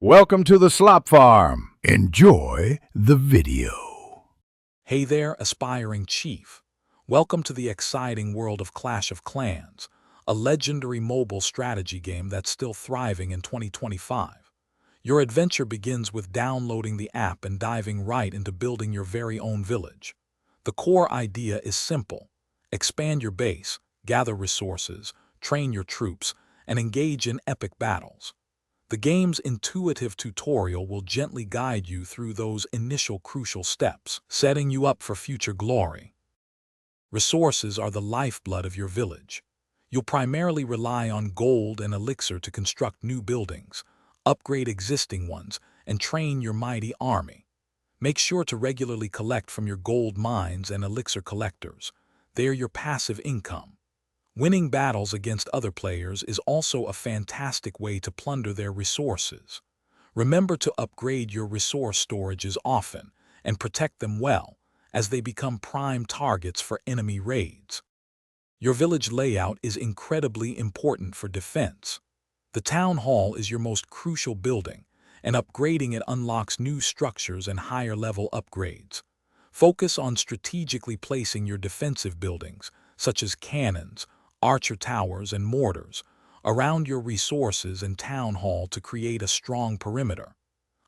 Welcome to the Slop Farm. Enjoy the video. Hey there, aspiring chief. Welcome to the exciting world of Clash of Clans, a legendary mobile strategy game that's still thriving in 2025. Your adventure begins with downloading the app and diving right into building your very own village. The core idea is simple. Expand your base, gather resources, train your troops, and engage in epic battles. The game's intuitive tutorial will gently guide you through those initial crucial steps, setting you up for future glory. Resources are the lifeblood of your village. You'll primarily rely on gold and elixir to construct new buildings, upgrade existing ones, and train your mighty army. Make sure to regularly collect from your gold mines and elixir collectors. They're your passive income. Winning battles against other players is also a fantastic way to plunder their resources. Remember to upgrade your resource storages often and protect them well, as they become prime targets for enemy raids. Your village layout is incredibly important for defense. The town hall is your most crucial building, and upgrading it unlocks new structures and higher-level upgrades. Focus on strategically placing your defensive buildings, such as cannons, archer towers, and mortars, around your resources and town hall to create a strong perimeter.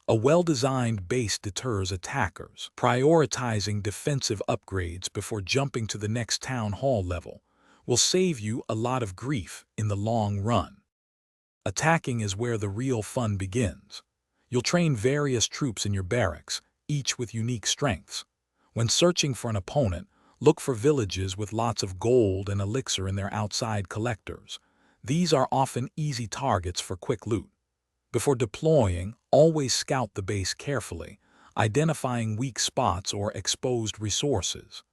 A well-designed base deters attackers. Prioritizing defensive upgrades before jumping to the next town hall level will save you a lot of grief in the long run. Attacking is where the real fun begins. You'll train various troops in your barracks, each with unique strengths. When searching for an opponent, look for villages with lots of gold and elixir in their outside collectors. These are often easy targets for quick loot. Before deploying, always scout the base carefully, identifying weak spots or exposed resources.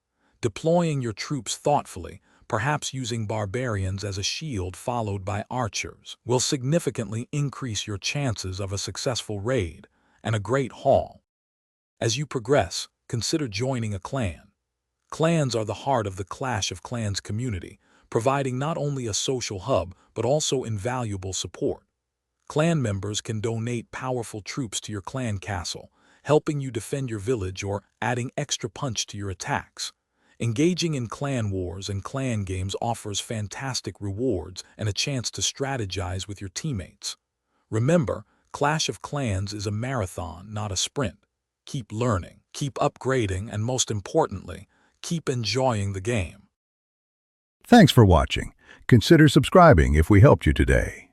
Deploying your troops thoughtfully, perhaps using barbarians as a shield followed by archers, will significantly increase your chances of a successful raid and a great haul. As you progress, consider joining a clan. Clans are the heart of the Clash of Clans community, providing not only a social hub but also invaluable support. Clan members can donate powerful troops to your clan castle, helping you defend your village or adding extra punch to your attacks. Engaging in clan wars and clan games offers fantastic rewards and a chance to strategize with your teammates. Remember, Clash of Clans is a marathon, not a sprint. Keep learning, keep upgrading, and most importantly, keep enjoying the game. Thanks for watching. Consider subscribing if we helped you today.